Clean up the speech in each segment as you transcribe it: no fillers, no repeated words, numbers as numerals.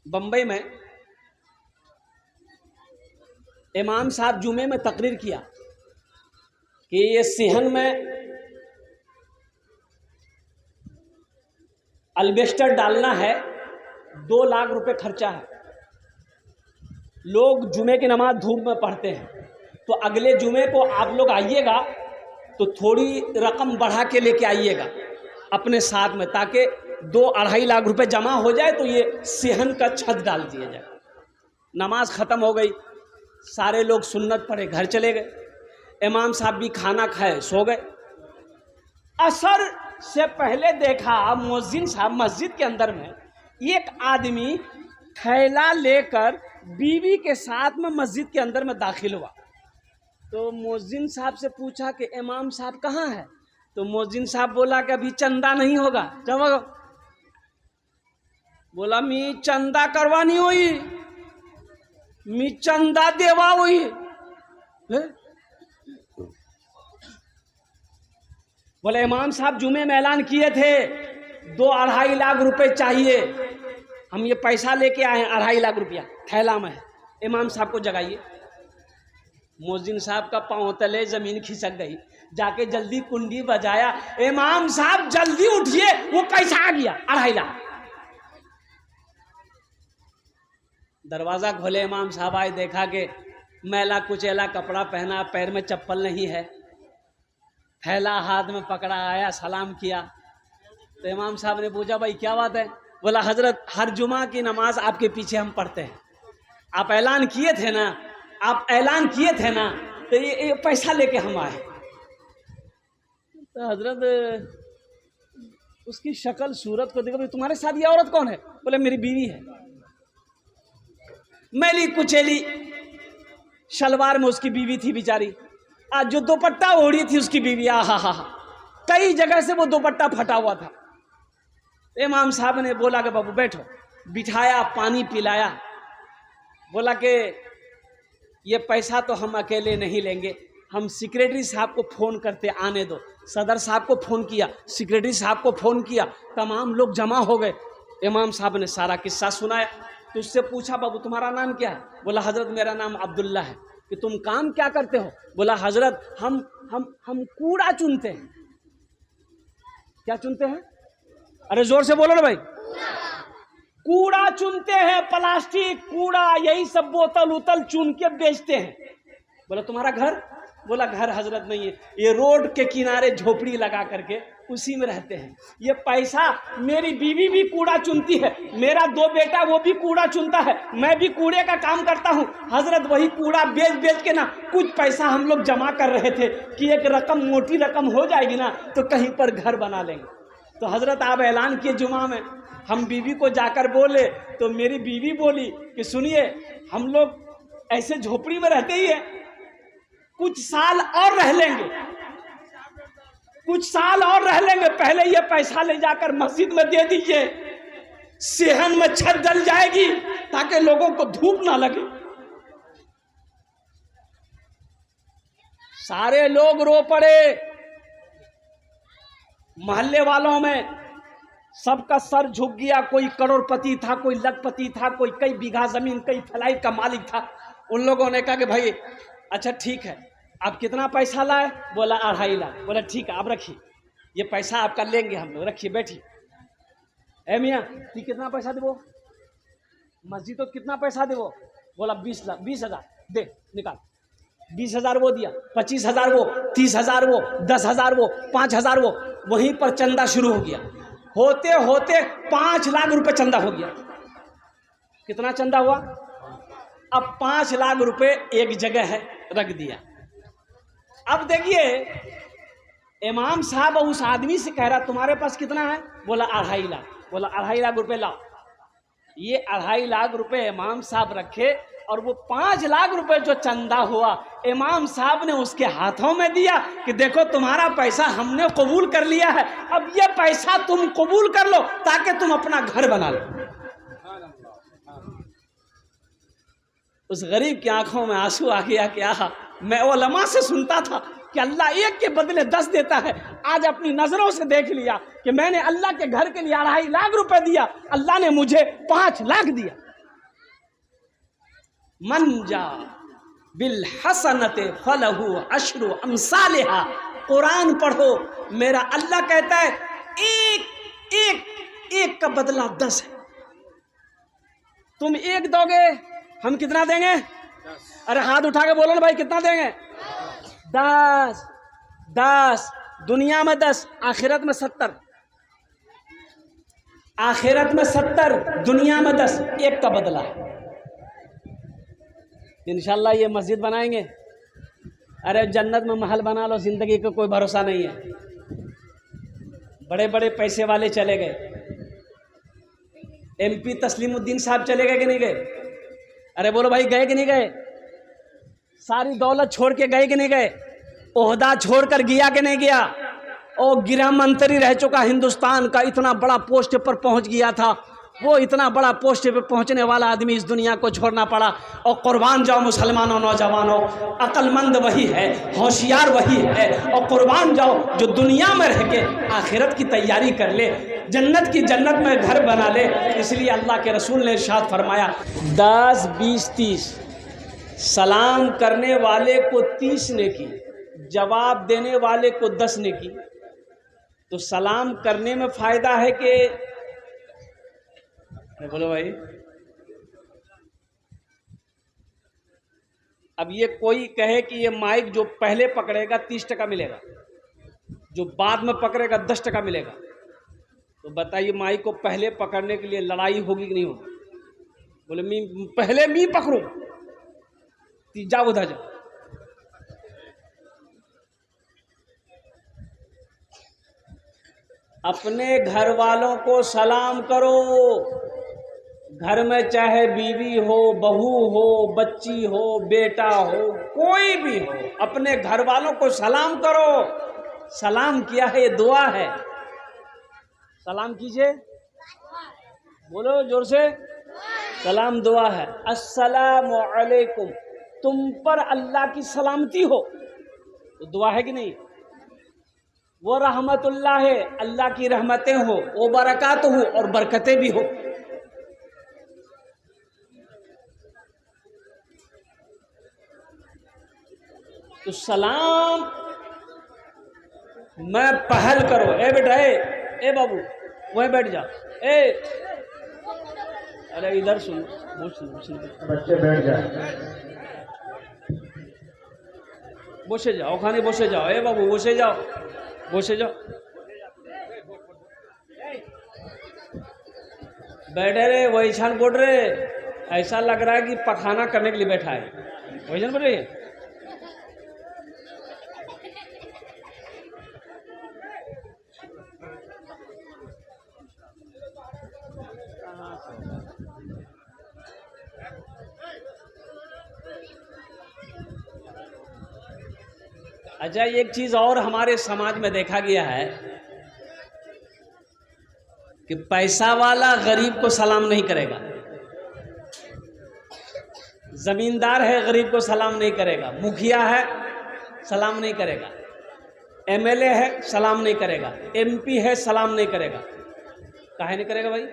बंबई में इमाम साहब जुमे में तकरीर किया कि ये सिहन में अल्बेस्टर डालना है, 2 लाख रुपए खर्चा है। लोग जुमे की नमाज धूप में पढ़ते हैं, तो अगले जुमे को आप लोग आइएगा तो थोड़ी रकम बढ़ा के लेके आइएगा अपने साथ में, ताकि 2-2.5 लाख रुपए जमा हो जाए तो ये सिहन का छत डाल दिया जाए। नमाज ख़त्म हो गई, सारे लोग सुन्नत पढ़े घर चले गए, इमाम साहब भी खाना खाए सो गए। असर से पहले देखा मुअज्जिन साहब मस्जिद के अंदर में एक आदमी थैला लेकर बीवी के साथ में मस्जिद के अंदर में दाखिल हुआ। तो मुअज्जिन साहब से पूछा कि इमाम साहब कहाँ है? तो मुअज्जिन साहब बोला कि अभी चंदा नहीं होगा। चलो बोला मी चंदा करवानी हुई, मी चंदा देवा हुई। बोले इमाम साहब जुमे में ऐलान किए थे 2-2.5 लाख रुपए चाहिए, हम ये पैसा लेके आए हैं, 2.5 लाख रुपया थैला में है, इमाम साहब को जगाइए। मुअज्जिन साहब का पांव तले जमीन खिसक गई, जाके जल्दी कुंडी बजाया, इमाम साहब जल्दी उठिए, वो पैसा आ गया 2.5 लाख। दरवाजा खोले, इमाम साहब आए, देखा कि मैला कुचैला कपड़ा पहना, पैर में चप्पल नहीं है, थैला हाथ में पकड़ा, आया सलाम किया। तो इमाम साहब ने पूछा भाई क्या बात है? बोला हजरत हर जुमा की नमाज आपके पीछे हम पढ़ते हैं, आप ऐलान किए थे ना, आप ऐलान किए थे ना, तो ये पैसा लेके हम आए। तो हजरत उसकी शक्ल सूरत को देखो, तुम्हारे साथ ये औरत कौन है? बोले मेरी बीवी है। मैली कुचैली शलवार में उसकी बीवी थी बेचारी, आज जो दुपट्टा ओढ़ी थी उसकी बीवी, हा, कई जगह से वो दुपट्टा फटा हुआ था। इमाम साहब ने बोला कि बाबू बैठो, बिठाया, पानी पिलाया, बोला कि ये पैसा तो हम अकेले नहीं लेंगे, हम सेक्रेटरी साहब को फ़ोन करते, आने दो। सदर साहब को फ़ोन किया, सेक्रेटरी साहब को फ़ोन किया, तमाम लोग जमा हो गए। इमाम साहब ने सारा किस्सा सुनाया। तो उससे पूछा बाबू तुम्हारा नाम क्या है? बोला हजरत मेरा नाम अब्दुल्ला है। कि तुम काम क्या करते हो? बोला हजरत हम कूड़ा चुनते हैं। क्या चुनते हैं? अरे जोर से बोलो ना भाई। कूड़ा चुनते हैं, प्लास्टिक कूड़ा, यही सब बोतल उतल चुन के बेचते हैं। बोला तुम्हारा घर? बोला घर हजरत नहीं है, ये रोड के किनारे झोपड़ी लगा करके उसी में रहते हैं। ये पैसा मेरी बीवी भी कूड़ा चुनती है, मेरा 2 बेटा वो भी कूड़ा चुनता है, मैं भी कूड़े का काम करता हूँ। हजरत वही कूड़ा बेच बेच के ना कुछ पैसा हम लोग जमा कर रहे थे कि एक रकम, मोटी रकम हो जाएगी ना तो कहीं पर घर बना लेंगे। तो हजरत आप ऐलान किए जुमा में, हम बीवी को जाकर बोले तो मेरी बीवी बोली कि सुनिए हम लोग ऐसे झोपड़ी में रहते ही है, कुछ साल और रह लेंगे, कुछ साल और रह लेंगे, पहले ये पैसा ले जाकर मस्जिद में दे दीजिए, सेहन में छत डल जाएगी ताकि लोगों को धूप ना लगे। सारे लोग रो पड़े, मोहल्ले वालों में सबका सर झुक गया। कोई करोड़पति था, कोई लखपति था, कोई कई बीघा जमीन, कई फ्लाइट का मालिक था। उन लोगों ने कहा कि भाई अच्छा ठीक है, आप कितना पैसा लाए? बोला 2.5 लाख। बोला ठीक है आप रखिए, ये पैसा आपका लेंगे हम लोग, रखिए बैठिए। ए मियाँ तू कितना पैसा देवो? मस्जिद तो कितना पैसा देवो? बोला 20 लाख, 20,000 दे, निकाल। 20,000 वो दिया, 25,000 वो, 30,000 वो, 10,000 वो, 5,000 वो। वहीं पर चंदा शुरू हो गया। होते होते 5 लाख रुपए चंदा हो गया। कितना चंदा हुआ? अब 5 लाख रुपए एक जगह है रख दिया। अब देखिए इमाम साहब उस आदमी से कह रहा तुम्हारे पास कितना है? बोला 2.5 लाख। बोला 2.5 लाख रुपए लाओ। ये 2.5 लाख रुपए इमाम साहब रखे और वो 5 लाख रुपए जो चंदा हुआ इमाम साहब ने उसके हाथों में दिया कि देखो तुम्हारा पैसा हमने कबूल कर लिया है, अब ये पैसा तुम कबूल कर लो ताकि तुम अपना घर बना लो। उस गरीब की आंखों में आंसू आ गया कि आहा, मैं उलमा से सुनता था कि अल्लाह एक के बदले 10 देता है, आज अपनी नजरों से देख लिया कि मैंने अल्लाह के घर के लिए 2.5 लाख रुपए दिया, अल्लाह ने मुझे 5 लाख दिया। मन जा बिल हसनते फलहु अशरु अमसालिहा। कुरान पढ़ो, मेरा अल्लाह कहता है एक एक एक का बदला 10 है। तुम एक दोगे, हम कितना देंगे? अरे हाथ उठा के बोलो ना भाई, कितना देंगे? 10 10। दुनिया में 10, आखिरत में 70। आखिरत में 70, दुनिया में 10, एक का बदला। इंशाल्लाह ये मस्जिद बनाएंगे। अरे जन्नत में महल बना लो, जिंदगी का कोई भरोसा नहीं है। बड़े बड़े पैसे वाले चले गए, MP तस्लीमुद्दीन साहब चले गए कि नहीं गए? अरे बोलो भाई, गए कि नहीं गए? सारी दौलत छोड़ के गए कि नहीं गए? ओहदा छोड़कर गया कि नहीं गया? और गृह मंत्री रह चुका हिंदुस्तान का, इतना बड़ा पोस्ट पर पहुंच गया था वो। इतना बड़ा पोस्ट पे पहुंचने वाला आदमी इस दुनिया को छोड़ना पड़ा। और कुर्बान जाओ मुसलमानों, नौजवानों, अक्लमंद वही है, होशियार वही है। और कुर्बान जाओ जो दुनिया में रह के आखिरत की तैयारी कर ले, जन्नत की जन्नत में घर बना ले। इसलिए अल्लाह के रसूल ने इरशाद फरमाया 10 20 30। सलाम करने वाले को 30 नेकी, जवाब देने वाले को 10 नेकी। तो सलाम करने में फायदा है कि बोलो भाई? अब ये कोई कहे कि ये माइक जो पहले पकड़ेगा 30% मिलेगा, जो बाद में पकड़ेगा 10% मिलेगा। तो बताइए, माइक को पहले पकड़ने के लिए लड़ाई होगी कि नहीं होगी? बोले पहले मैं पकड़ूं, जाओ उधर जाओ। अपने घर वालों को सलाम करो। घर में चाहे बीवी हो, बहू हो, बच्ची हो, बेटा हो, कोई भी हो, अपने घर वालों को सलाम करो। सलाम किया है, ये दुआ है। सलाम कीजिए, बोलो जोर से, सलाम दुआ है। अस्सलामु अलैकुम, तुम पर अल्लाह की सलामती हो, तो दुआ है कि नहीं? वो रहमतुल्लाह है, अल्लाह की रहमतें हो, वो बरकात हो, और बरकतें भी हो। तो सलाम मैं पहल करो। ए बेटा, ए बाबू, वहीं बैठ जा। अरे इधर सुन, बच्चे बैठ जाए, बसे जाओ, खाने बसे जाओ। ए बाबू, बसे जाओ, बसे जाओ। बैठे रे, वही छान बोल रहे, ऐसा लग रहा है कि पखाना करने के लिए बैठा है। वही छान बोल रही है। अच्छा, एक चीज और हमारे समाज में देखा गया है कि पैसा वाला गरीब को सलाम नहीं करेगा, जमींदार है गरीब को सलाम नहीं करेगा, मुखिया है सलाम नहीं करेगा, MLA है सलाम नहीं करेगा, MP है सलाम नहीं करेगा। काहे नहीं करेगा भाई?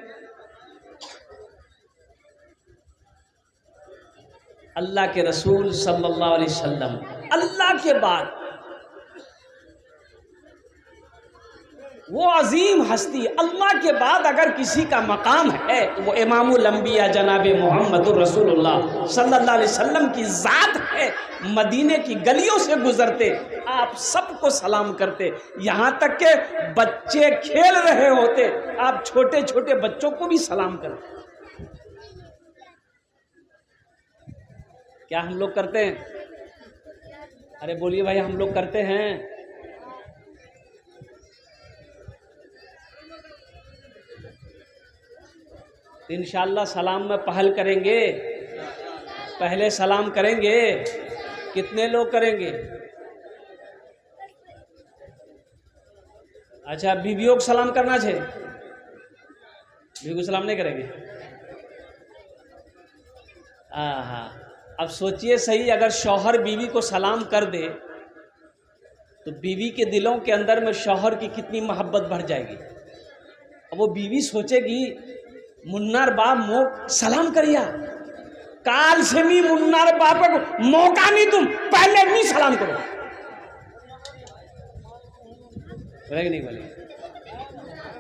अल्लाह के रसूल सल्लल्लाहु अलैहि वसल्लम, अल्लाह के बाद वो अजीम हस्ती, अल्लाह के बाद अगर किसी का मकाम है तो वो इमामुल अंबिया जनाब मोहम्मदुर रसूलुल्लाह सल्लल्लाहु अलैहि वसल्लम की ज़ात है। मदीने की गलियों से गुजरते आप सबको सलाम करते, यहाँ तक के बच्चे खेल रहे होते आप छोटे छोटे बच्चों को भी सलाम करते। क्या हम लोग करते हैं? अरे बोलिए भाई, हम लोग करते हैं। इंशाअल्लाह सलाम में पहल करेंगे, पहले सलाम करेंगे। कितने लोग करेंगे? अच्छा, बीवियों को सलाम करना चाहिए, बीवी को सलाम नहीं करेंगे? हाँ, अब सोचिए सही, अगर शौहर बीवी को सलाम कर दे तो बीवी के दिलों के अंदर में शौहर की कितनी मोहब्बत बढ़ जाएगी। अब वो बीवी सोचेगी मुन्नार बाप मोक सलाम करिया, काल से मी मुन्नार बापा को मौका नहीं, तुम पहले मी सलाम करो। नहीं बोले,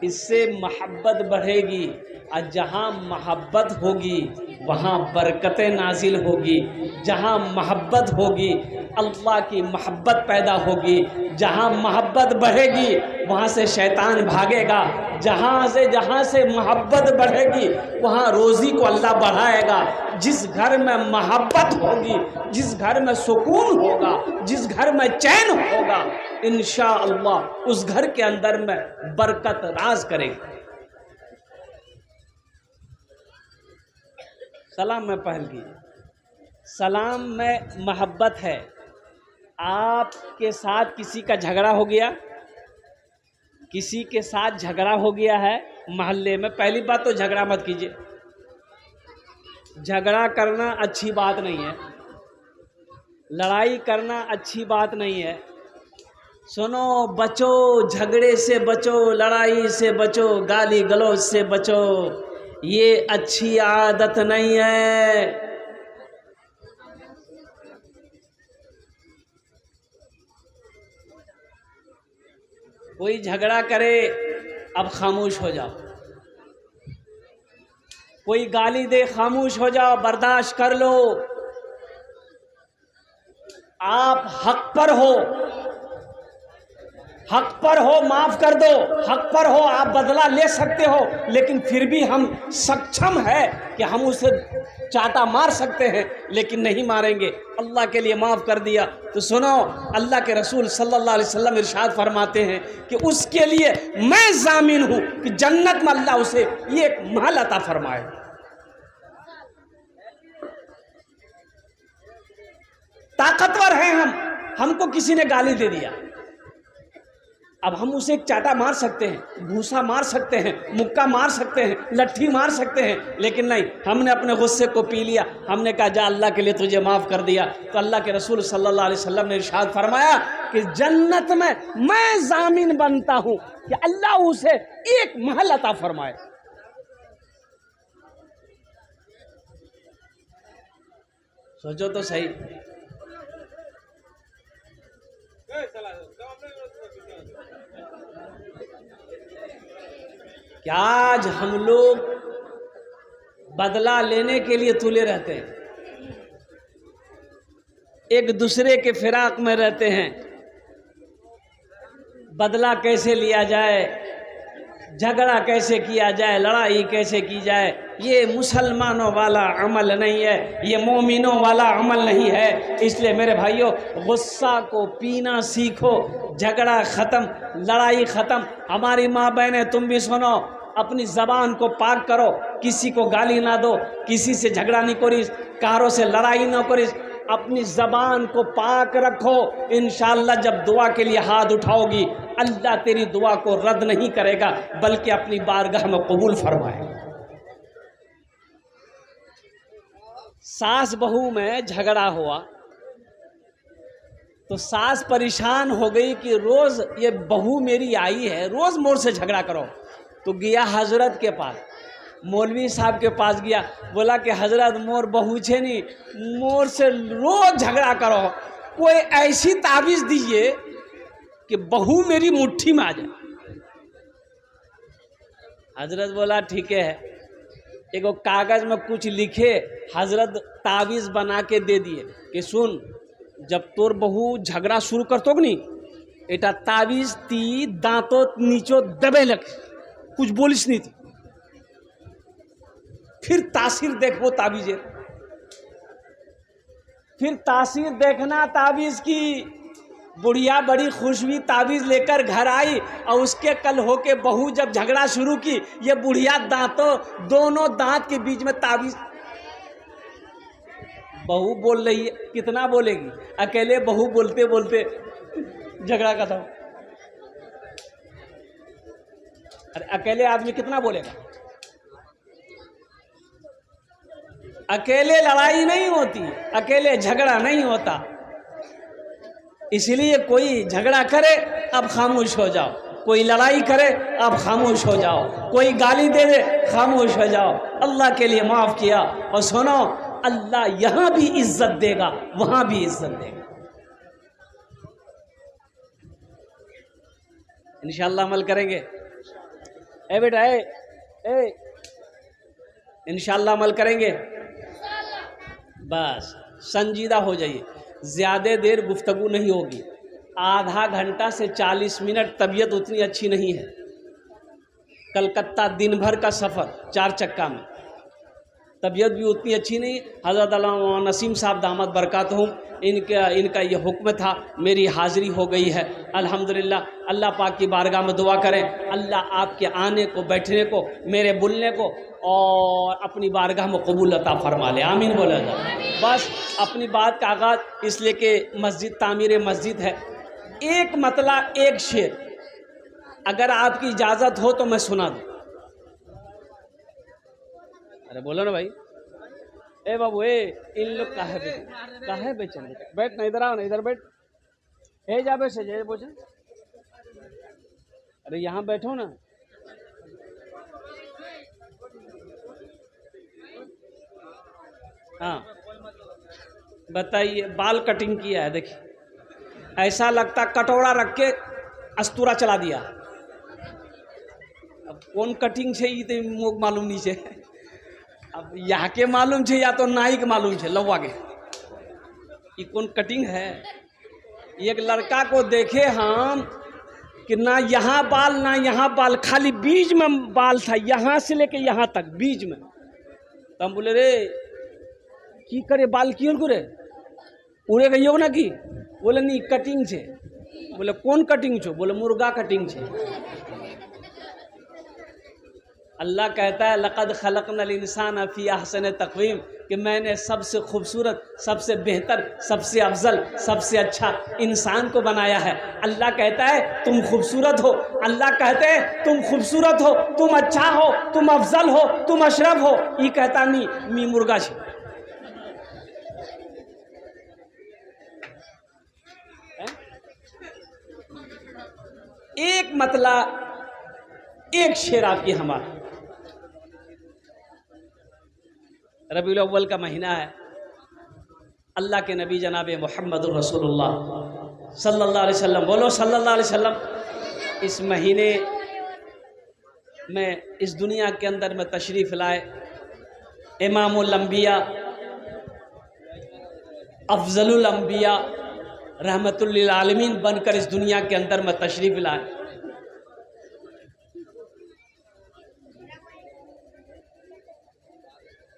इससे मोहब्बत बढ़ेगी, और जहाँ मोहब्बत होगी वहाँ बरकतें नाजिल होगी। जहाँ मोहब्बत होगी अल्लाह की मोहब्बत पैदा होगी। जहाँ मोहब्बत बढ़ेगी वहाँ से शैतान भागेगा। जहाँ से मोहब्बत बढ़ेगी वहाँ रोज़ी को अल्लाह बढ़ाएगा। जिस घर में मोहब्बत होगी, जिस घर में सुकून होगा, जिस घर में चैन होगा, इंशाअल्लाह उस घर के अंदर में बरकत राज करेगी। सलाम में पहल कीजिए। सलाम में मोहब्बत है। आपके साथ किसी का झगड़ा हो गया, किसी के साथ झगड़ा हो गया है मोहल्ले में, पहली बात तो झगड़ा मत कीजिए। झगड़ा करना अच्छी बात नहीं है, लड़ाई करना अच्छी बात नहीं है। सुनो, बचो, झगड़े से बचो, लड़ाई से बचो, गाली गलौज से बचो, ये अच्छी आदत नहीं है। कोई झगड़ा करे अब खामोश हो जाओ, कोई गाली दे खामोश हो जाओ, बर्दाश्त कर लो। आप हक पर हो, हक पर हो, माफ कर दो, हक पर हो, आप बदला ले सकते हो, लेकिन फिर भी हम सक्षम है कि हम उसे चाटा मार सकते हैं, लेकिन नहीं मारेंगे। अल्लाह के लिए माफ़ कर दिया तो सुनो, अल्लाह के रसूल सल्लल्लाहु अलैहि वसल्लम इरशाद फरमाते हैं कि उसके लिए मैं जामिन हूँ कि जन्नत में अल्लाह उसे ये एक महल अता फरमाए। ताकतवर हैं हम, हमको किसी ने गाली दे दिया, अब हम उसे एक चाटा मार सकते हैं, भूसा मार सकते हैं, मुक्का मार सकते हैं, लट्ठी मार सकते हैं, लेकिन नहीं, हमने अपने गुस्से को पी लिया। हमने कहा जा अल्लाह के लिए तुझे माफ़ कर दिया। तो अल्लाह के रसूल सल्लल्लाहु अलैहि वसल्लम ने इरशाद फरमाया कि जन्नत में मैं जामिन बनता हूँ कि अल्लाह उसे एक महल अता फरमाए। सोचो तो सही। क्या आज हम लोग बदला लेने के लिए तुले रहते हैं, एक दूसरे के फिराक में रहते हैं। बदला कैसे लिया जाए, झगड़ा कैसे किया जाए, लड़ाई कैसे की जाए, ये मुसलमानों वाला अमल नहीं है, ये मोमिनों वाला अमल नहीं है। इसलिए मेरे भाइयों, गुस्सा को पीना सीखो, झगड़ा ख़त्म, लड़ाई ख़त्म। हमारी माँ बहनें तुम भी सुनो, अपनी ज़बान को पाक करो, किसी को गाली ना दो, किसी से झगड़ा नहीं करिस, कारों से लड़ाई ना करिस, अपनी ज़बान को पाक रखो। इंशाअल्लाह जब दुआ के लिए हाथ उठाओगी, अल्लाह तेरी दुआ को रद्द नहीं करेगा, बल्कि अपनी बारगाह में कबूल फरमाएगा। सास बहू में झगड़ा हुआ तो सास परेशान हो गई कि रोज़ ये बहू मेरी आई है, रोज़ मोर से झगड़ा करो। तो गया हजरत के पास, मौलवी साहब के पास गया, बोला कि हजरत मोर बहू छे नहीं, मोर से रोज झगड़ा करो, कोई ऐसी ताबीज़ दीजिए कि बहू मेरी मुट्ठी में आ जाए। हजरत बोला ठीक है। एगो कागज़ में कुछ लिखे, हजरत ताबीज़ बना के दे दिए कि सुन, जब तोर बहू झगड़ा शुरू करतो कि नहीं, एटा ताबीज़ ती दांतों नीचो दबे लग, कुछ बोलिस नहीं थी, फिर तासीर देखो ताबीज़, फिर तासीर देखना ताबीज़ की। बुढ़िया बड़ी खुश हुई, ताबीज़ लेकर घर आई, और उसके कल होके बहू जब झगड़ा शुरू की, ये बुढ़िया दांतों दोनों दांत के बीच में ताबीज़। बहू बोल रही है, कितना बोलेगी, अकेले बहू बोलते बोलते झगड़ा खत्म। अरे अकेले आदमी कितना बोलेगा, अकेले लड़ाई नहीं होती, अकेले झगड़ा नहीं होता। इसलिए कोई झगड़ा करे अब खामोश हो जाओ, कोई लड़ाई करे अब खामोश हो जाओ, कोई गाली दे दे खामोश हो जाओ। अल्लाह के लिए माफ़ किया। और सुनो, अल्लाह यहाँ भी इज्जत देगा, वहाँ भी इज्जत देगा। इंशाअल्लाह अमल करेंगे। ए बेटा ए इंशाअल्लाह अमल करेंगे। बस संजीदा हो जाइए, ज़्यादा देर गुफ्तगू नहीं होगी। आधा घंटा से 40 मिनट। तबीयत उतनी अच्छी नहीं है। कलकत्ता दिन भर का सफ़र 4 चक्का में, तबीयत भी उतनी अच्छी नहीं। हज़रत अल्लामा नसीम साहब दामद बरकातहुम इनका ये हुक्म था, मेरी हाज़िरी हो गई है अल्हम्दुलिल्लाह। अल्लाह पाक की बारगाह में दुआ करें, अल्लाह आपके आने को, बैठने को, मेरे बोलने को और अपनी बारगाह में कबूल अता फरमा ले। आमीन बोला जाए। बस अपनी बात का आगाज़ इसलिए कि मस्जिद तामीर मस्जिद है। एक मतला एक शेर अगर आपकी इजाज़त हो तो मैं सुना दूँ। अरे बोलो ना भाई। ए बाबू इन लोग काहे बेचन बैठ ना, इधर आओ ना, इधर बैठ। हे जा बैठ से बोझ। अरे यहाँ बैठो ना। हाँ बताइए, बाल कटिंग किया है, देखिए ऐसा लगता कटोरा रख के अस्तूरा चला दिया। अब कौन कटिंग छे ये तो मोक मालूम नहीं छे। अब यहाँ के मालूम छे या तो नाई के मालूम छे लौवा के, ये कौन कटिंग है। एक लड़का को देखे हम कि ना यहाँ बाल ना यहाँ बाल, खाली बीच में बाल था, यहाँ से लेके यहाँ तक बीच में। तो हम बोले रे की करे बाल क्यों करे, उड़े गई हो ना की। बोले नहीं कटिंग छे। बोले कौन कटिंग छो। बोले मुर्गा कटिंग छे। अल्लाह कहता है लक़द खलक़नल इंसान फ़ी अहसन तक़वीम, कि मैंने सबसे खूबसूरत, सबसे बेहतर, सबसे अफजल, सबसे अच्छा इंसान को बनाया है। अल्लाह कहता है तुम खूबसूरत हो। अल्लाह कहते हैं तुम खूबसूरत हो, तुम अच्छा हो, तुम अफजल हो, तुम अशरफ हो। ये कहता नहीं मी मुर्गा छे। एक मतला एक शेर आपकी हमारा। रबीउल अव्वल का महीना है। अल्लाह के नबी जनाब मुहम्मदुर रसूलुल्लाह सल्लल्लाहु अलैहि वसल्लम, बोलो सल्लल्लाहु अलैहि वसल्लम, इस महीने में इस दुनिया के अंदर में तशरीफ़ लाए। इमामुल अंबिया, अफजलुल अंबिया, रहमतुल लिल आलमीन बनकर इस दुनिया के अंदर में तशरीफ़ लाए।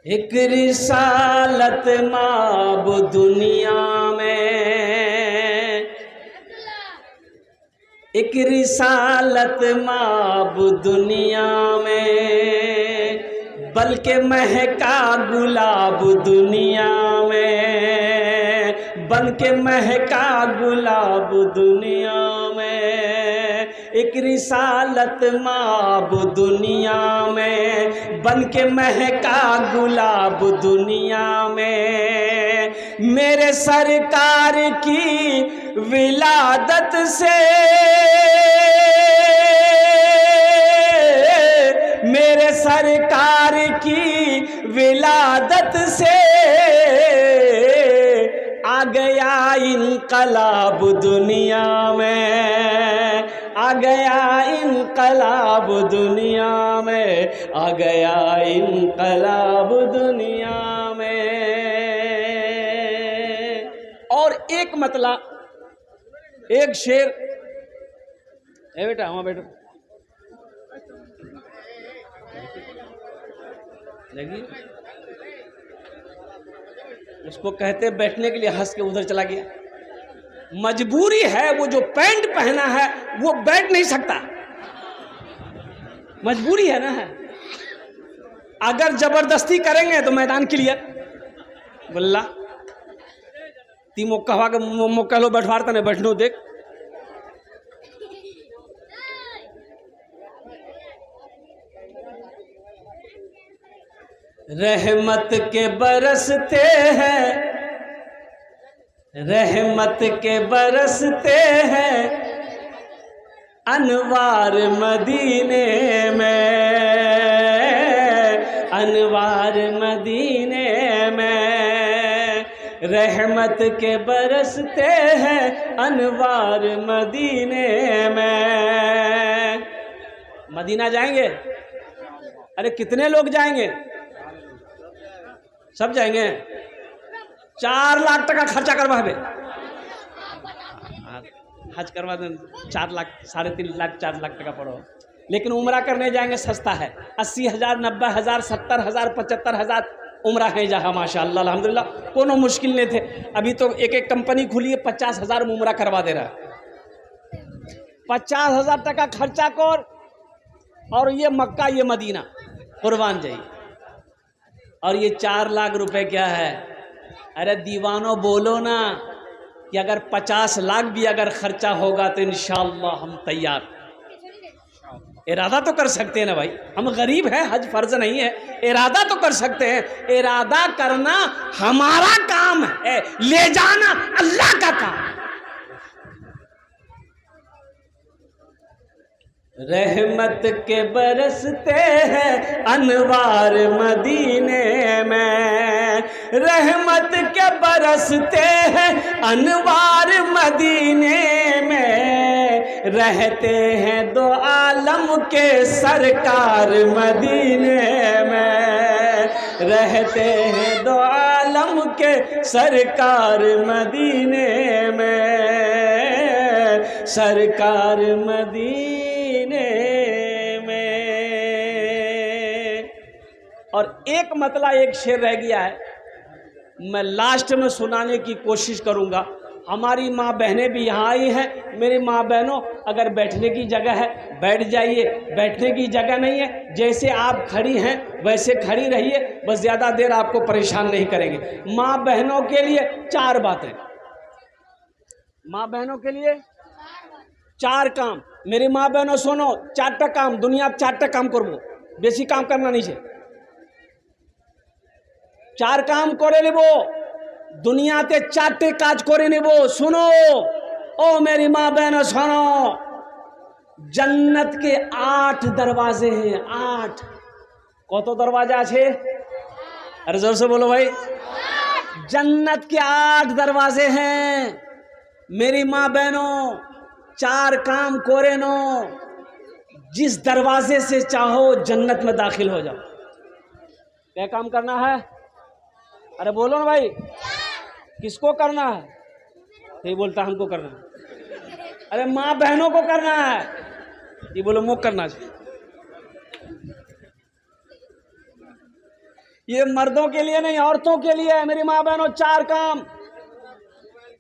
एक रिसालत माब दुनिया में, एक रिसालत माब दुनिया में, बल्कि महका गुलाब दुनिया में, बल्कि महका गुलाब दुनिया में। एक रिसालत माब दुनिया में, बन के महका गुलाब दुनिया में। मेरे सरकार की विलादत से, मेरे सरकार की विलादत से आ गया इनकलाब दुनिया में, आ गया इनकलाब दुनिया में, आ गया इनकलाब दुनिया में। और एक मतला एक शेर। ए बेटा वहाँ बैठो, देखिए उसको कहते बैठने के लिए, हंस के उधर चला गया। मजबूरी है, वो जो पैंट पहना है वो बैठ नहीं सकता, मजबूरी है ना है। अगर जबरदस्ती करेंगे तो मैदान क्लियर। बोला ती मोक्का के मोक्का लो बैठवारता नहीं बैठनो देख। रहमत के बरसते हैं, रहमत के बरसते हैं अनवार मदीने में, अनवार मदीने में। रहमत के बरसते हैं अनवार मदीने में। मदीना जाएंगे? अरे कितने लोग जाएंगे? सब जाएंगे? 4 लाख टका खर्चा करवा दे, हज करवा दें 4 लाख, 3.5 लाख 4 लाख टका पड़ो। लेकिन उम्रा करने जाएंगे सस्ता है, 80,000, 90,000, 70,000, 75,000 उम्रा है जहाँ माशाअल्लाह अल्हम्दुलिल्लाह, कोनो मुश्किल नहीं थे। अभी तो एक एक कंपनी खुली है 50,000 में उम्रा करवा दे रहा है। 50,000 टका खर्चा कर, और ये मक्का ये मदीना कुर्बान जाइए। और ये 4 लाख रुपए क्या है? अरे दीवानों बोलो ना कि अगर 50 लाख भी अगर खर्चा होगा तो इंशाअल्लाह हम तैयार। इरादा तो कर सकते हैं ना भाई, हम गरीब हैं, हज फर्ज नहीं है, इरादा तो कर सकते हैं। इरादा करना हमारा काम है, ले जाना अल्लाह का काम। रहमत के बरसते हैं अनवार मदीने में, रहमत के बरसते हैं अनवार मदीने में, रहते हैं 2 आलम के सरकार मदीने में, रहते हैं 2 आलम के सरकार मदीने में, सरकार मदीने में। और एक मतला एक शेर रह गया है, मैं लास्ट में सुनाने की कोशिश करूंगा। हमारी माँ बहनें भी यहाँ आई हैं। मेरी माँ बहनों, अगर बैठने की जगह है बैठ जाइए, बैठने की जगह नहीं है जैसे आप खड़ी हैं वैसे खड़ी रहिए, बस ज़्यादा देर आपको परेशान नहीं करेंगे। माँ बहनों के लिए 4 बातें, माँ बहनों के लिए 4 काम। मेरी माँ बहनों सुनो, 4टा काम दुनिया 4टा काम करबो, बेसी काम करना नहीं है। 4 काम करे लेबो दुनियाते, 4टे काज करे नेबो। सुनो ओ मेरी माँ बहनों सुनो, जन्नत के 8 दरवाजे हैं। 8 कत दरवाजा है? अरे जोर से बोलो भाई। जन्नत के 8 दरवाजे हैं। मेरी माँ बहनों 4 काम करे नो, जिस दरवाजे से चाहो जन्नत में दाखिल हो जाओ। क्या काम करना है? अरे बोलो ना भाई, किसको करना है? ये बोलता हमको करना है। अरे माँ बहनों को करना है, ये बोलो मुझे करना चाहिए। ये मर्दों के लिए नहीं, औरतों के लिए है। मेरी माँ बहनों 4 काम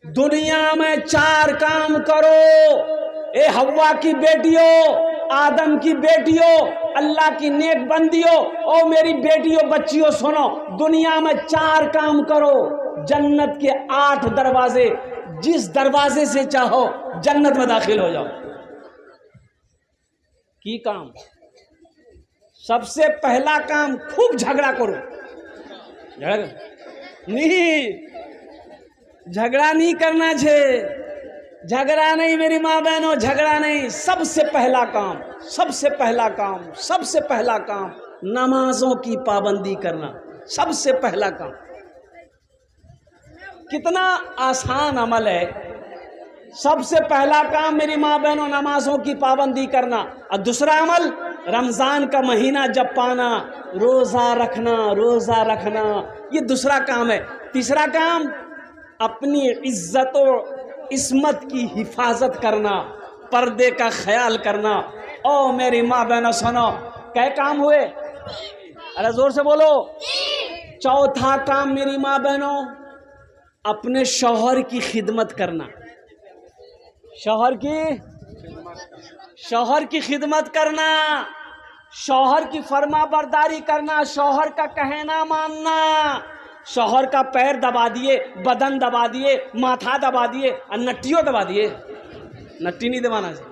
दुनिया में 4 काम करो। ए हव्वा की बेटियों, आदम की बेटियों, अल्लाह की नेक बंदियों, ओ मेरी बेटियों बच्चियों सुनो, दुनिया में 4 काम करो। जन्नत के 8 दरवाजे, जिस दरवाजे से चाहो जन्नत में दाखिल हो जाओ। की काम? सबसे पहला काम, खूब झगड़ा करो। झगड़ा नहीं करना छे, झगड़ा नहीं मेरी माँ बहनों, झगड़ा नहीं। सबसे पहला काम, सबसे पहला काम, सबसे पहला काम नमाजों की पाबंदी करना। सबसे पहला काम। कितना आसान अमल है। सबसे पहला काम मेरी माँ बहनों नमाजों की पाबंदी करना। और दूसरा अमल, रमज़ान का महीना जब पाना, रोज़ा रखना, रोज़ा रखना, ये दूसरा काम है। तीसरा काम, अपनी इज्जत और इस्मत की हिफाजत करना, पर्दे का ख्याल करना। ओ मेरी माँ बहनों सुनो, क्या काम हुए? अरे जोर से बोलो। चौथा काम मेरी माँ बहनों, अपने शौहर की खिदमत करना। शौहर की खिदमत करना, शौहर की फर्मा बरदारी करना, शौहर का कहना मानना। शौहर का पैर दबा दिए, बदन दबा दिए, माथा दबा दिए और नट्टियों दबा दिए। नट्टी नहीं दबाना चाहिए,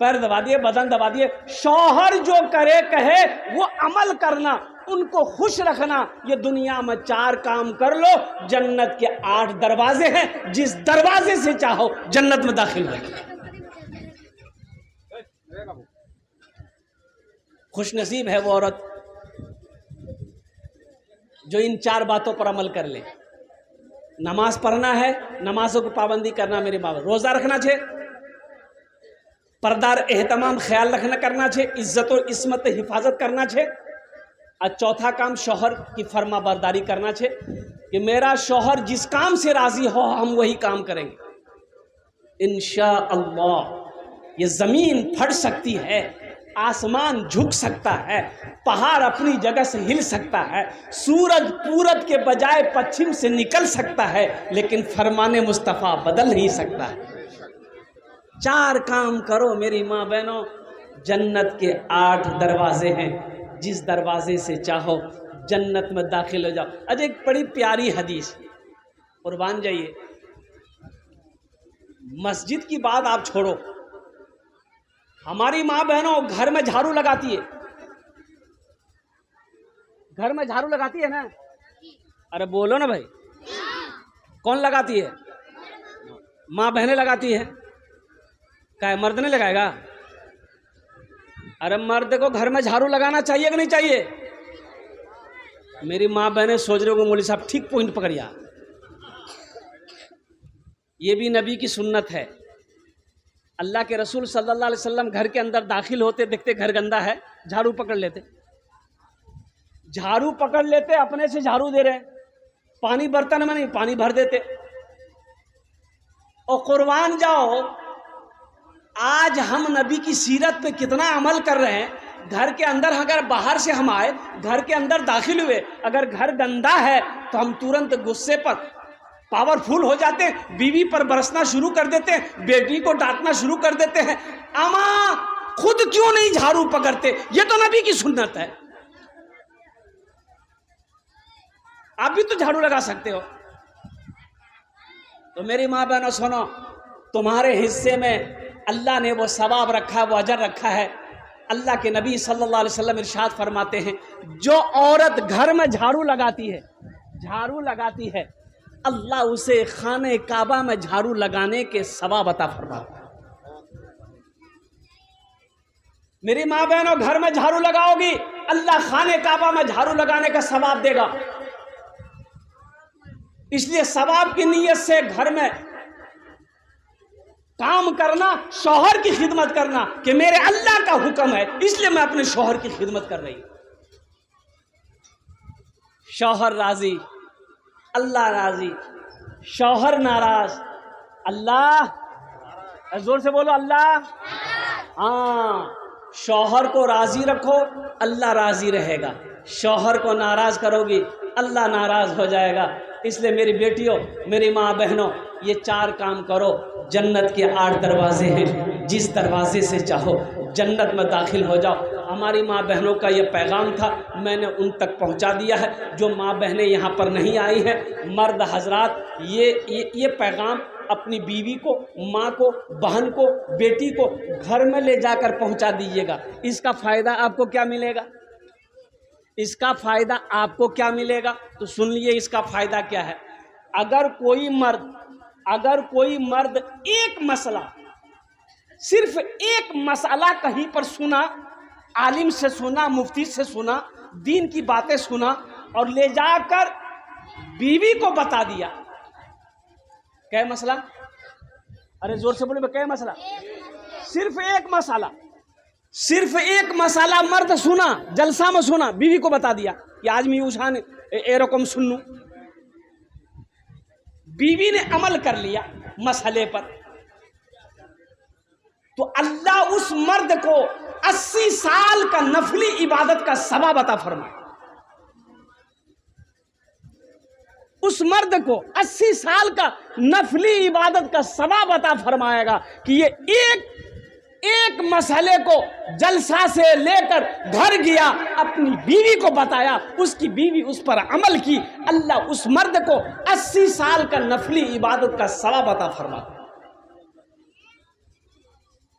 पैर दबा दिए, बदन दबा दिए। शौहर जो करे कहे वो अमल करना, उनको खुश रखना। ये दुनिया में 4 काम कर लो, जन्नत के 8 दरवाजे हैं, जिस दरवाजे से चाहो जन्नत में दाखिल हो। खुश नसीब है वो औरत जो इन 4 बातों पर अमल कर ले। नमाज पढ़ना है, नमाजों की पाबंदी करना मेरे बाबा, रोज़ा रखना छे, पर्दार एहतमाम ख्याल रखना करना छे, इज्जत और इस्मत हिफाजत करना छे। और चौथा काम शौहर की फर्मा बरदारी करना छे कि मेरा शौहर जिस काम से राज़ी हो हम वही काम करेंगे। इंशाअल्लाह ये ज़मीन फट सकती है, आसमान झुक सकता है, पहाड़ अपनी जगह से हिल सकता है, सूरज पूरब के बजाय पश्चिम से निकल सकता है, लेकिन फरमाने मुस्तफ़ा बदल नहीं सकता है। 4 काम करो मेरी माँ बहनों, जन्नत के 8 दरवाजे हैं, जिस दरवाजे से चाहो जन्नत में दाखिल हो जाओ। अजय एक बड़ी प्यारी हदीस, कुर्बान जाइए। मस्जिद की बात आप छोड़ो, हमारी माँ बहनों घर में झाड़ू लगाती है, घर में झाड़ू लगाती है ना? अरे बोलो ना भाई, कौन लगाती है? माँ बहनें लगाती है। क्या मर्द नहीं लगाएगा? अरे मर्द को घर में झाड़ू लगाना चाहिए कि नहीं चाहिए? मेरी माँ बहनें सोच रहे हो मौलवी साहब ठीक पॉइंट पकड़िया, ये भी नबी की सुन्नत है। अल्लाह के रसूल सल्लल्लाहु अलैहि वसल्लम घर के अंदर दाखिल होते, देखते घर गंदा है, झाड़ू पकड़ लेते, झाड़ू पकड़ लेते, अपने से झाड़ू दे रहे, पानी बर्तन में नहीं पानी भर देते। और कुर्बान जाओ, आज हम नबी की सीरत पे कितना अमल कर रहे हैं। घर के अंदर अगर बाहर से हम आए, घर के अंदर दाखिल हुए, अगर घर गंदा है तो हम तुरंत गुस्से पर पावरफुल हो जाते हैं, बीवी पर बरसना शुरू कर देते हैं, बेटी को डांटना शुरू कर देते हैं। अमा खुद क्यों नहीं झाड़ू पकड़ते? ये तो नबी की सुन्नत है। आप भी तो झाड़ू लगा सकते हो। तो मेरी माँ बहनों सुनो, तुम्हारे हिस्से में अल्लाह ने वो सवाब रखा, वो अजर रखा है। अल्लाह के नबी सल्लल्लाहु अलैहि वसल्लम इरशाद फरमाते हैं, जो औरत घर में झाड़ू लगाती है, झाड़ू लगाती है, अल्लाह उसे खाने काबा में झाड़ू लगाने के सवाब अता फरमाता है। मेरी माँ बहनों, घर में झाड़ू लगाओगी, अल्लाह खाने काबा में झाड़ू लगाने का सवाब देगा। इसलिए सवाब की नीयत से घर में काम करना, शौहर की खिदमत करना कि मेरे अल्लाह का हुक्म है, इसलिए मैं अपने शौहर की खिदमत कर रही हूं। शौहर राजी, अल्लाह राजी, शौहर नाराज, अल्लाह, जोर से बोलो अल्लाह। हाँ, शौहर को राजी रखो, अल्लाह राजी रहेगा। शौहर को नाराज करोगी, अल्लाह नाराज हो जाएगा। इसलिए मेरी बेटियों, मेरी माँ बहनों, ये 4 काम करो। जन्नत के 8 दरवाजे हैं, जिस दरवाजे से चाहो जन्नत में दाखिल हो जाओ। हमारी माँ बहनों का ये पैगाम था, मैंने उन तक पहुँचा दिया है। जो माँ बहनें यहाँ पर नहीं आई हैं, मर्द हजरात, ये पैगाम अपनी बीवी को, माँ को, बहन को, बेटी को घर में ले जाकर पहुँचा दीजिएगा। इसका फ़ायदा आपको क्या मिलेगा? इसका फ़ायदा आपको क्या मिलेगा? तो सुन लिए इसका फ़ायदा क्या है। अगर कोई मर्द एक मसला, सिर्फ एक मसला कहीं पर सुना, आलिम से सुना, मुफ्ती से सुना, दीन की बातें सुना और ले जाकर बीवी को बता दिया, क्या मसला? अरे जोर से बोले, क्या मसला? सिर्फ एक मसाला मर्द सुना, जलसा में सुना, बीवी को बता दिया कि आज मैं उछान ए रकम सुन लूं। बीवी ने अमल कर लिया मसले पर, तो अल्लाह उस मर्द को 80 साल का नफली इबादत का सवाब अता फरमाए। उस मर्द को 80 साल का नफली इबादत का सवाब अता फरमाएगा कि ये एक मसले को जलसा से लेकर घर गया, अपनी बीवी को बताया, उसकी बीवी उस पर अमल की, अल्लाह उस मर्द को 80 साल का नफली इबादत का सवाब अता फरमाता।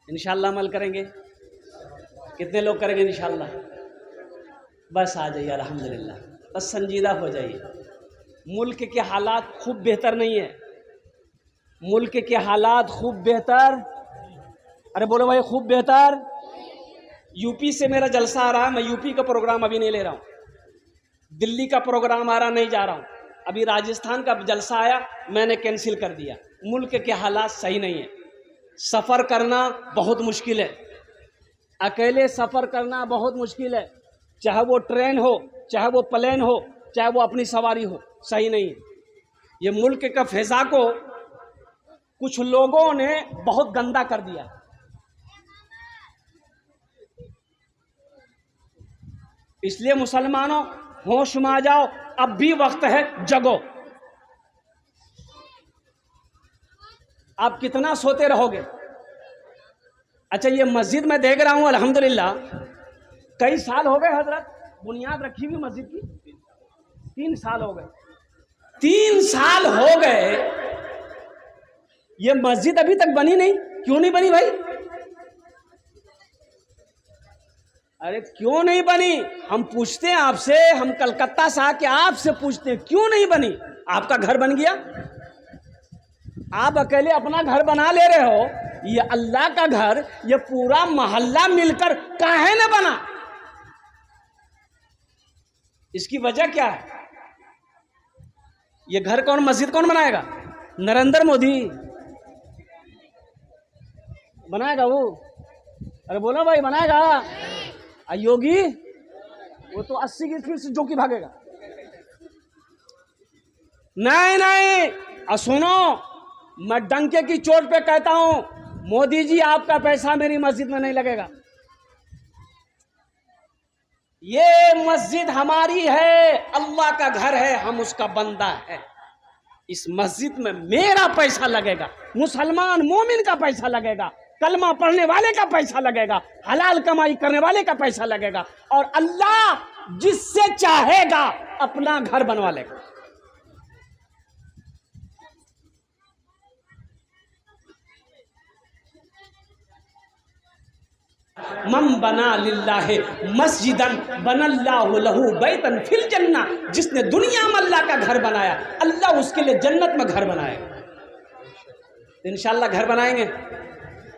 इंशाअल्लाह अमल करेंगे। कितने लोग करेंगे इंशाअल्लाह? बस आ जाइए, अल्हम्दुलिल्लाह, बस संजीदा हो जाइए। मुल्क के हालात खूब बेहतर नहीं है, मुल्क के हालात खूब बेहतर, अरे बोलो भाई खूब बेहतर। यूपी से मेरा जलसा आ रहा है, मैं यूपी का प्रोग्राम अभी नहीं ले रहा हूँ, दिल्ली का प्रोग्राम आ रहा, नहीं जा रहा हूँ। अभी राजस्थान का जलसा आया, मैंने कैंसिल कर दिया। मुल्क के हालात सही नहीं है, सफ़र करना बहुत मुश्किल है, अकेले सफ़र करना बहुत मुश्किल है, चाहे वो ट्रेन हो, चाहे वो प्लेन हो, चाहे वो अपनी सवारी हो, सही नहीं है। ये मुल्क का फ़िज़ा को कुछ लोगों ने बहुत गंदा कर दिया। इसलिए मुसलमानों, होश में आ जाओ, अब भी वक्त है, जगो। आप कितना सोते रहोगे? अच्छा, ये मस्जिद में देख रहा हूं अल्हम्दुलिल्लाह, कई साल हो गए हजरत बुनियाद रखी हुई मस्जिद की, 3 साल हो गए। 3 साल हो गए, ये मस्जिद अभी तक बनी नहीं। क्यों नहीं बनी भाई? अरे क्यों नहीं बनी? हम पूछते हैं आपसे, हम कलकत्ता से आके आपसे पूछते हैं क्यों नहीं बनी? आपका घर बन गया, आप अकेले अपना घर बना ले रहे हो, ये अल्लाह का घर, ये पूरा मोहल्ला मिलकर काहे न बना? इसकी वजह क्या है? ये घर कौन, मस्जिद कौन बनाएगा? नरेंद्र मोदी बनाएगा वो? अरे बोलो भाई, बनाएगा? योगी वो तो 80 की स्पीड से जो की भागेगा। नहीं नहीं, सुनो, मैं डंके की चोट पे कहता हूं, मोदी जी आपका पैसा मेरी मस्जिद में नहीं लगेगा। ये मस्जिद हमारी है, अल्लाह का घर है, हम उसका बंदा है। इस मस्जिद में मेरा पैसा लगेगा, मुसलमान मोमिन का पैसा लगेगा, कलमा पढ़ने वाले का पैसा लगेगा, हलाल कमाई करने वाले का पैसा लगेगा, और अल्लाह जिससे चाहेगा अपना घर बनवा लेगा। मन बना लिल्लाहि मस्जिदन बनल्लाहु लहू बैतन फिल जन्ना, जिसने दुनिया में अल्लाह का घर बनाया, अल्लाह उसके लिए जन्नत में घर बनाएगा। इंशाल्लाह घर बनाएंगे।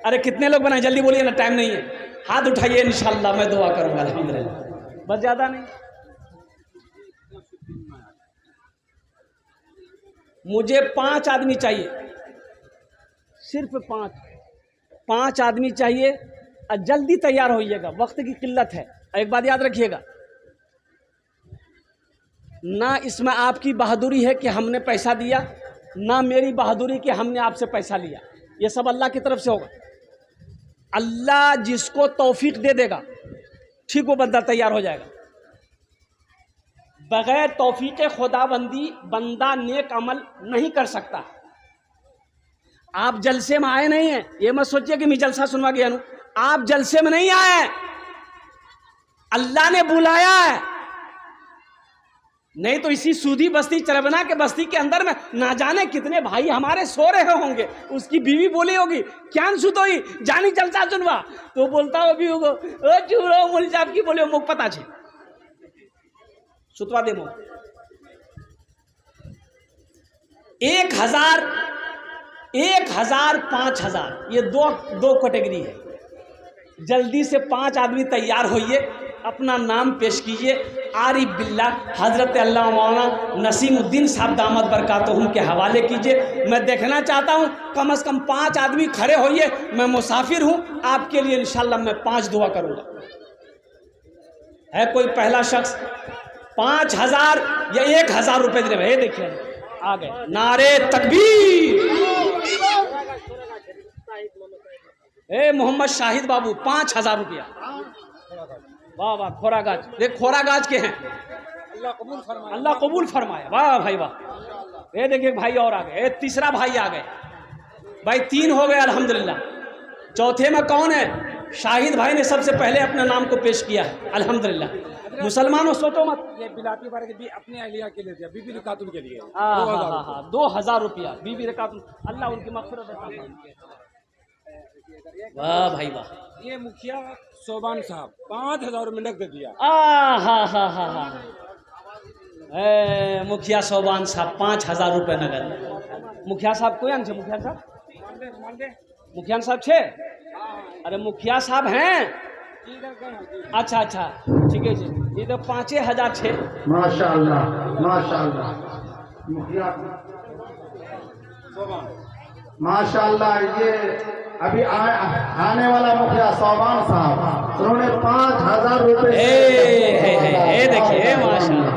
अरे कितने लोग बनाए, जल्दी बोलिए ना, टाइम नहीं है। हाथ उठाइए, इंशाल्लाह मैं दुआ करूंगा अल्हम्दुलिल्लाह। बस ज्यादा नहीं, मुझे 5 आदमी चाहिए, सिर्फ 5 आदमी चाहिए, और जल्दी तैयार होइएगा, वक्त की किल्लत है। एक बात याद रखिएगा, ना इसमें आपकी बहादुरी है कि हमने पैसा दिया, ना मेरी बहादुरी कि हमने आपसे पैसा लिया, ये सब अल्लाह की तरफ से होगा। अल्लाह जिसको तौफीक दे देगा, ठीक वो बंदा तैयार हो जाएगा। बगैर तौफीक खुदाबंदी बंदा नेक अमल नहीं कर सकता। आप जलसे में आए नहीं हैं, ये मत सोचिए कि मैं जलसा सुनवा गया हूं। आप जलसे में नहीं आए, अल्लाह ने बुलाया है। नहीं तो इसी सूदी बस्ती, चरबना के बस्ती के अंदर में ना जाने कितने भाई हमारे सो रहे होंगे। उसकी बीवी बोली होगी, क्या सुतोई जानी जलसा सुनवा, तो बोलता हो भी होगा, ओ चूरो मुल साहब की बोले मुख पता छे सुतवा दे मो। 1000, 5000, ये दो कैटेगरी है। जल्दी से 5 आदमी तैयार होइए, अपना नाम पेश कीजिए। आरिफ बिल्ला हजरत अल्लाह मौलाना नसीमुद्दीन साहब दामद बरकातहुम के हवाले कीजिए। मैं देखना चाहता हूँ कम से कम 5 आदमी खड़े होइए। मैं मुसाफिर हूँ, आपके लिए इंशाल्लाह मैं 5 दुआ करूँगा। है कोई पहला शख्स? 5000 या 1000 रुपये दे रहे, देखिए आ गए। नारे तकबीर। ए मोहम्मद शाहिद बाबू 5000 रुपया। वाह वाह, खोरागाज, देख खोरागाज के हैं, अल्लाह कबूल फरमाए। वाह भाई वाह। ये देखिए भाई और आ गए, तीसरा भाई आ गए। भाई 3 हो गए अल्हम्दुलिल्लाह। चौथे में कौन है? शाहिद भाई ने सबसे पहले अपने नाम को पेश किया है अल्हम्दुलिल्लाह। मुसलमानों सोचो मत, ये बिलाती बारे के अपने अहलिया के लिए, बीबी रकातुन के लिए 2000 रुपया बीबी रकातुन, अल्लाह उनकी मग़फ़िरत करे। वाह भाई वाह। ये मुखिया सोबान साहब 5000 रुपये नकद दिया। मुखिया सोबान साहब 5000 रुपये नगद। मुखिया साहब कोई आन छे? मुखिया साहब, मुखिया साहब छे? अरे मुखिया साहब हैं इधर गए अच्छा अच्छा ठीक है जी, ये तो 5,006। माशाअल्लाह माशाअल्लाह मुखिया माशाअल्लाह। ये अभी आने वाला मुखिया सोबान साहब, उन्होंने 5,000 रुपए देखिए माशाल्लाह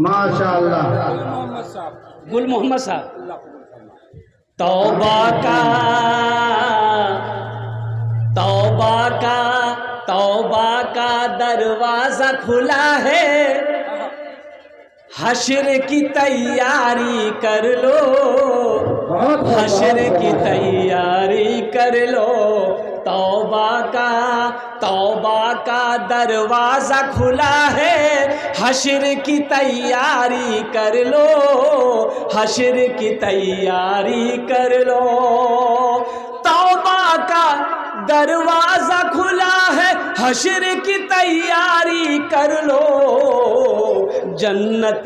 माशाअल्लाह। मोहम्मद साहब गुल मोहम्मद साहब। अल्लाह कबूल फरमाए। तौबा का दरवाजा खुला है, हश्र की तैयारी कर लो, हश्र की तैयारी कर लो। तौबा का दरवाजा खुला है, हश्र की तैयारी कर लो, हश्र की तैयारी कर लो। तौबा का दरवाजा खुला है, हश्र की तैयारी कर लो। जन्नत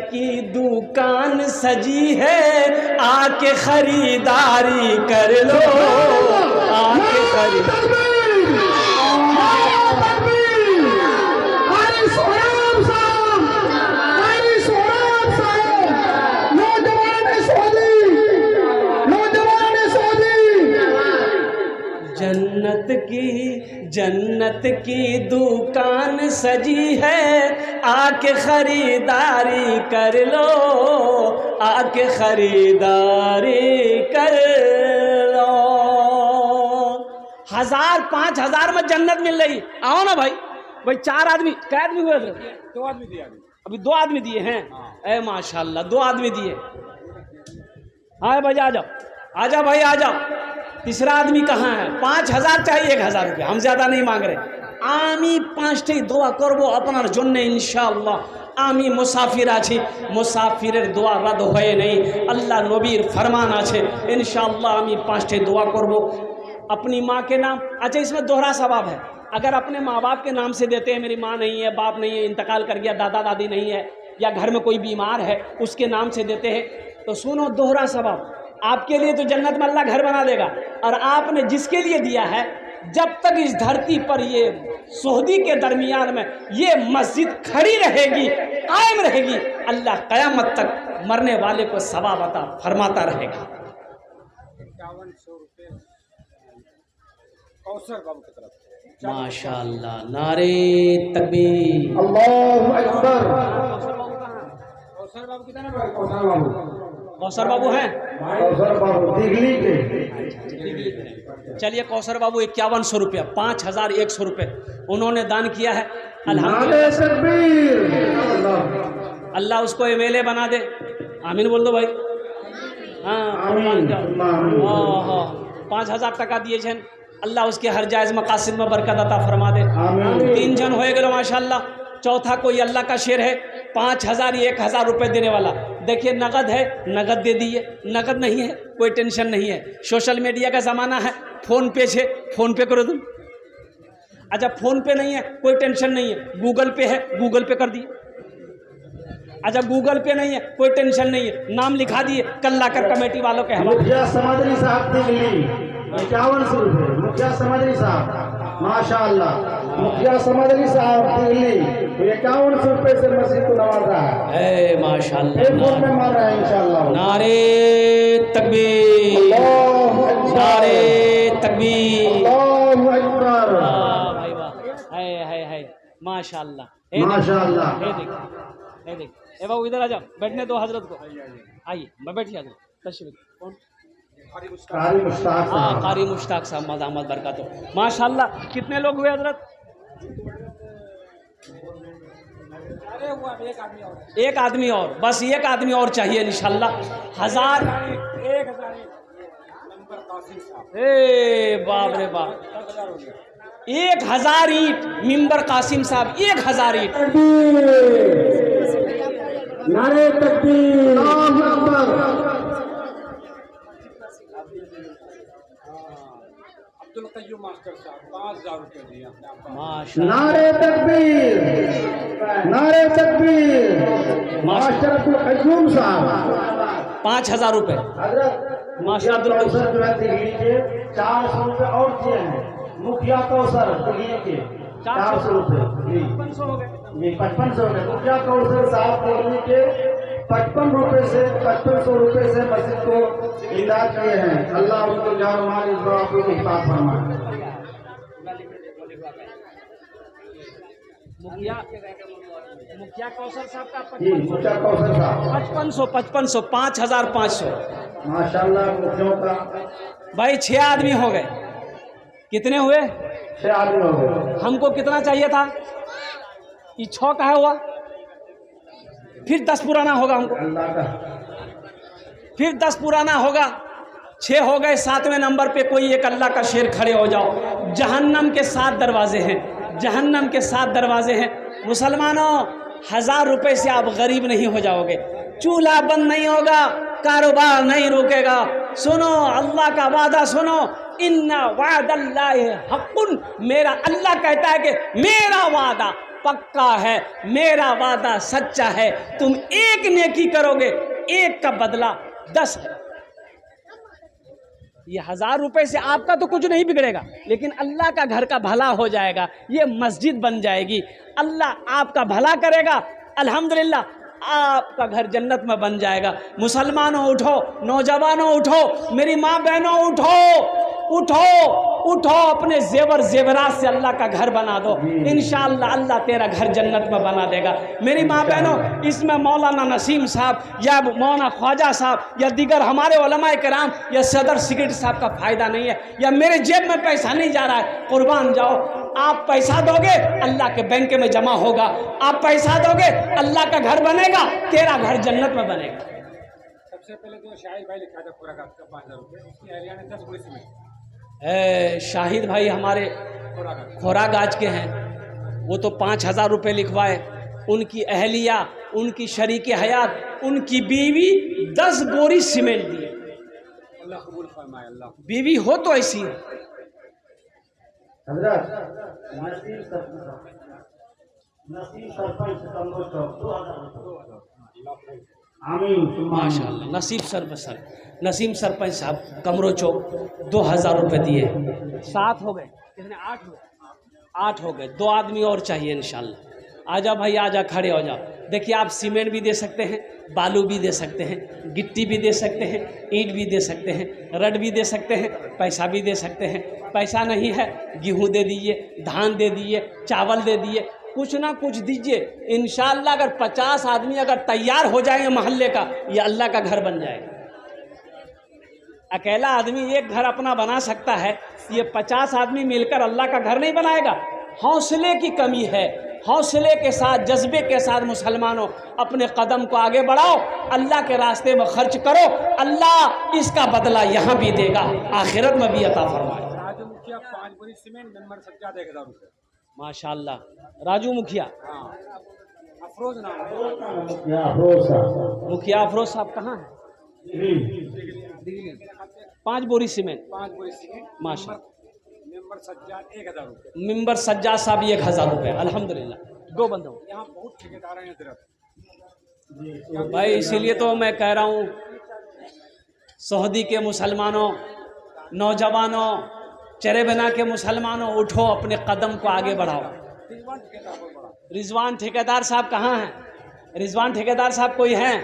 की दुकान सजी है, आके खरीदारी कर लो, आके खरीदारी। जन्नत की दुकान सजी है, आके खरीदारी कर लो, आके खरीदारी कर लो। 1000 5,000 में जन्नत मिल रही। आओ ना भाई, 4 आदमी, क्या आदमी हुए थे? 2 आदमी दिया अभी 2 आदमी दिए हैं। ए माशाल्लाह 2 आदमी दिए। हाँ भाई आ जाओ, आजा भाई आ जाओ। तीसरा आदमी कहाँ है? 5,000 चाहिए, 1,000 रुपये, हम ज़्यादा नहीं मांग रहे। आमी 5टी দোয়া করব আপনার জন্য ইনশাআল্লাহ। আমি মুসাফির আছি, মুসাফিরের দোয়া রদ হয় নেই, আল্লাহ নবীর ফরমান আছে। ইনশাআল্লাহ আমি 5টি দোয়া করব अपनी माँ के नाम। अच्छा इसमें दोहरा सवाब है, अगर अपने माँ बाप के नाम से देते हैं, मेरी माँ नहीं है, बाप नहीं है, इंतकाल कर गया, दादा दादी नहीं है, या घर में कोई बीमार है उसके नाम से देते हैं, तो सुनो दोहरा सवाब आपके लिए। तो जन्नत में अल्लाह घर बना देगा। और आपने जिसके लिए दिया है, जब तक इस धरती पर ये सोहदी के दरमियान में ये मस्जिद खड़ी रहेगी, कायम रहेगी, अल्लाह क़यामत तक मरने वाले को सवाब अता फरमाता रहेगा। 5100 रुपये कौसर बाबू की तरफ। माशाअल्लाह, नारे तकबीर, अल्लाहु अकबर। कौसर बाबू कितना है? कौसर बाबू, कौसर बाबू हैं? कौसर बाबू दिगली के। चलिए कौसर बाबू 5100 रुपया, 5,100 रुपये उन्होंने दान किया है। अल्हम्दुलिल्लाह, अल्लाह उसको MLA बना दे। आमीन बोल दो भाई। हाँ 5,000 टका दिए छन, अल्लाह उसके हर जायज़ मकासिद में बरकत अता फरमा दे। 3 जन होए गए माशाल्लाह। चौथा कोई अल्लाह का शेर है, 5,000 या 1,000 रुपये देने वाला। देखिए नगद है, नगद दे दिए, नगद नहीं है कोई टेंशन नहीं है। सोशल मीडिया का ज़माना है, फ़ोन पे छे, फ़ोन पे करो तुम। अच्छा फ़ोन पे नहीं है कोई टेंशन नहीं है, गूगल पे है, गूगल पे कर दिए। अच्छा गूगल पे नहीं है कोई टेंशन नहीं है, नाम लिखा दिए, कल लाकर कमेटी वालों के हवाले। मुखिया समदरी साहब दिल्ली 5100 रुपये। मुखिया समदरी साहब माशाअल्लाह, मुखिया समदरी साहब दिल्ली 5100 रुपये से मस्जिद को नवाज रहा है। माशाअल्लाह, एक फुट में मार रहा है इंशाअल्लाह। नारे तकबीर, नारे तकबीर, अल्लाहु अकबर। भाई वाह, है माशाअल्लाह, माशाअल्लाह। ये देख ए बाबू इधर आ जाओ, बैठने दो हजरत को। आइए मैं बैठिए हजरत, तशरीफ। कौन? कारी मुश्ताक हाँ साहब। कारी मुश्ताक साहब, मदामत बरकत हो। माशाअल्लाह कितने लोग हुए हजरत? अरे हुआ एक आदमी और, एक आदमी और, बस एक आदमी और चाहिए इंशाअल्लाह। 1000 1000 नंबर कासिम साहब। ए बाप रे बाप, 10,000 हो गया। 1000 ईंट मिंबर कासिम साहब, 1000 ईंट। नारे तकबीर, अल्लाहु अकबर। अब्दुल कय्यूम मास्टर साहब 5,000 रुपये दिए अपने आप। माशाअल्लाह, नारे तकबीर, नारे तकबीर। मास्टर अब्दुल कय्यूम साहब 5,000 रुपये। हजरत माशाल्लाह। मुखिया कौसर जो है दिल्ली के 400 रुपये और दिए हैं। मुखिया कौसर दिल्ली के 400 रुपये जी 500 हो गए। जी 5500 रुपये। मुखिया कौसर साहब दिल्ली के 5500 रुपये से मस्जिद को इमदाद किए हैं। अल्लाह उनको जान माल इस दुआ को हिफाज़त फरमाए। मुखिया कौशल साहब का जी मुखिया कौसर साहब 5500 5,500। माशाल्लाह मुखियों का भाई 6 आदमी हो गए। कितने हुए? 6 आदमी हो गए। हमको कितना चाहिए था? ये 6 का है हुआ, फिर 10 पुराना होगा हमको, अल्लाह का फिर 10 पुराना होगा, 6 हो गए। 7वें नंबर पे कोई एक अल्लाह का शेर खड़े हो जाओ। जहन्नम के 7 दरवाजे हैं, जहन्नम के 7 दरवाजे हैं। मुसलमानों 1000 रुपए से आप गरीब नहीं हो जाओगे, चूल्हा बंद नहीं होगा, कारोबार नहीं रुकेगा। सुनो अल्लाह का वादा सुनो, इन्ना वादल्लाहि हक़्क़ुन। मेरा अल्लाह कहता है कि मेरा वादा पक्का है, मेरा वादा सच्चा है। तुम एक नेकी करोगे, एक का बदला 10 है। ये 1000 रुपए से आपका तो कुछ नहीं बिगड़ेगा, लेकिन अल्लाह का घर का भला हो जाएगा। ये मस्जिद बन जाएगी, अल्लाह आपका भला करेगा। अल्हम्दुलिल्लाह आपका घर जन्नत में बन जाएगा। मुसलमानों उठो, नौजवानों उठो, मेरी माँ बहनों उठो, उठो उठो, अपने जेवर जेवरात से अल्लाह का घर बना दो। इंशाअल्लाह अल्लाह तेरा घर जन्नत में बना देगा। मेरी माँ बहनों, इसमें मौलाना नसीम साहब या मौलाना ख्वाजा साहब या दीगर हमारे उलमाए किराम या सदर सेक्रेटरी साहब का फ़ायदा नहीं है, या मेरे जेब में पैसा नहीं जा रहा है। कुर्बान जाओ, आप पैसा दोगे अल्लाह के बैंक में जमा होगा, आप पैसा दोगे अल्लाह का घर बनेगा, तेरा घर जन्नत में बनेगा। सबसे पहले तो शाहिद भाई लिखा था पूरा का 5,000 रुपये, उसकी एरिया ने 10 पुलिस में शाहिद भाई हमारे खोरागाज के हैं, वो तो 5,000 रुपये लिखवाए। उनकी अहलिया, उनकी शरीक हयात, उनकी बीवी 10 बोरी सीमेंट दिए। अल्लाह कबूल फरमाए। अल्लाह बीवी हो तो ऐसी है। हजरत नसीब सरपंच कमरो चौक 2000। आमीन माशाल्लाह। नसीम सरपंच साहब कमरो चौक 2000 रुपये दिए। 7 हो गए, कितने? 8 हो गए। 8 हो गए, 2 आदमी और चाहिए इंशाल्लाह। आजा भाई आजा, खड़े हो जाओ। देखिए आप सीमेंट भी दे सकते हैं, बालू भी दे सकते हैं, गिट्टी भी दे सकते हैं, ईंट भी दे सकते हैं, रड भी दे सकते हैं, पैसा भी दे सकते हैं। पैसा नहीं है, गेहूँ दे दीजिए, धान दे दीजिए, चावल दे दिए, कुछ ना कुछ दीजिए। इंशाअल्लाह अगर 50 आदमी अगर तैयार हो जाएंगे मोहल्ले का, ये अल्लाह का घर बन जाएगा। अकेला आदमी एक घर अपना बना सकता है, ये 50 आदमी मिलकर अल्लाह का घर नहीं बनाएगा। हौसले की कमी है। हौसले के साथ, जज्बे के साथ मुसलमानों अपने कदम को आगे बढ़ाओ, अल्लाह के रास्ते में खर्च करो, अल्लाह इसका बदला यहाँ भी देगा, आखिरत में भी अता फरमाए। राजू मुखिया 5 बोरी सीमेंट, मेंबर सज्जाद 1000 रुपये। माशाल्लाह। राजू मुखिया, हाँ अफरोज नाम है। मुखिया अफरोज साहब कहाँ हैं? दिल्ली। 5 बोरी सीमेंट। 5 बोरी सीमेंट। माशाल्लाह। मेंबर सज्जाद 1000 रुपये। मेंबर सज्जाद साहब 1000 रुपये। अल्हम्दुलिल्लाह 2 बंदों। यहाँ बहुत ठेकेदार हैं इधर। भाई इसीलिए तो मैं कह रहा हूँ, सऊदी के मुसलमानों, नौजवानों, चेहरे बना के मुसलमानों, उठो, अपने कदम को आगे बढ़ाओ। रिजवान ठेकेदार साहब कहाँ हैं? रिजवान ठेकेदार साहब कोई हैं?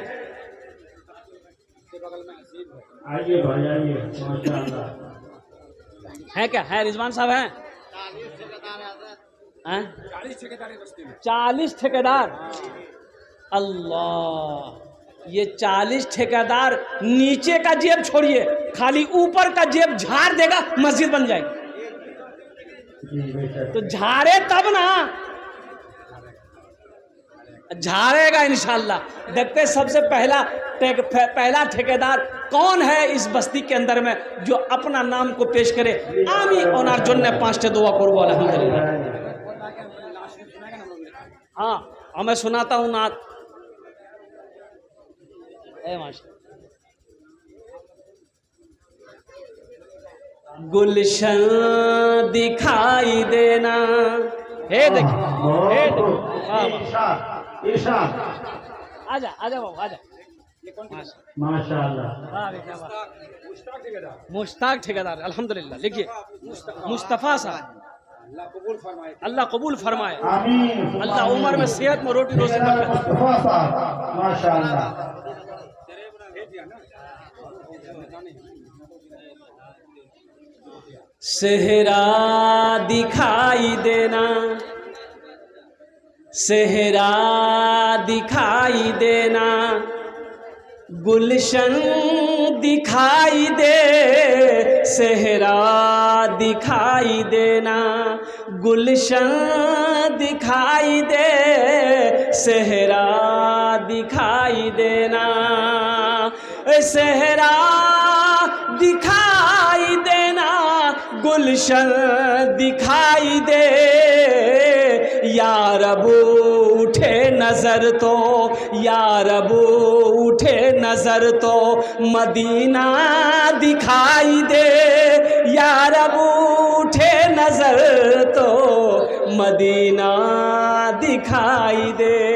आइए भाई आइए, माशाअल्लाह। हैं क्या? है रिजवान साहब हैं? 40 ठेकेदार है बस्ती में। 40 ठेकेदार। अल्लाह, ये 40 ठेकेदार नीचे का जेब छोड़िए, खाली ऊपर का जेब झाड़ देगा, मस्जिद बन जाएगी। तो झाड़े तब ना, झाड़ेगा इंशाल्लाह। देखते सबसे पहला ठेकेदार कौन है इस बस्ती के अंदर में जो अपना नाम को पेश करे। आमीन। ओनार जोन्ने 5 दुआ करबो अल्हम्दुलिल्लाह। हाँ मैं सुनाता हूँ नात। गुलशन दिखाई देना, हे देखिए, हे देखिए, आजा आजा बाबू आजा। ये कौन सी माशाअल्लाह। मुश्ताक ठेकेदार। मुश्ताक ठेकेदार, अल्हम्दुलिल्लाह। लिखिए मुस्तफ़ा साहब, अल्लाह कबूल फरमाए। अल्लाह कबूल फरमाए, आमीन। अल्लाह उम्र में सेहत में रोटी रोजी ठेकेदार बरकत। मुस्तफा साहब माशाअल्लाह। सेहरा दिखाई देना, सेहरा दिखाई देना, गुलशन दिखाई दे, सेहरा दिखाई देना, गुलशन दिखाई दे, सेहरा दिखाई देना, सेहरा दिखाई देना, गुलशन दिखाई दे, या रब उठे नजर तो, या रब उठे नजर तो मदीना दिखाई दे, या रब उठे नजर तो मदीना दिखाई दे।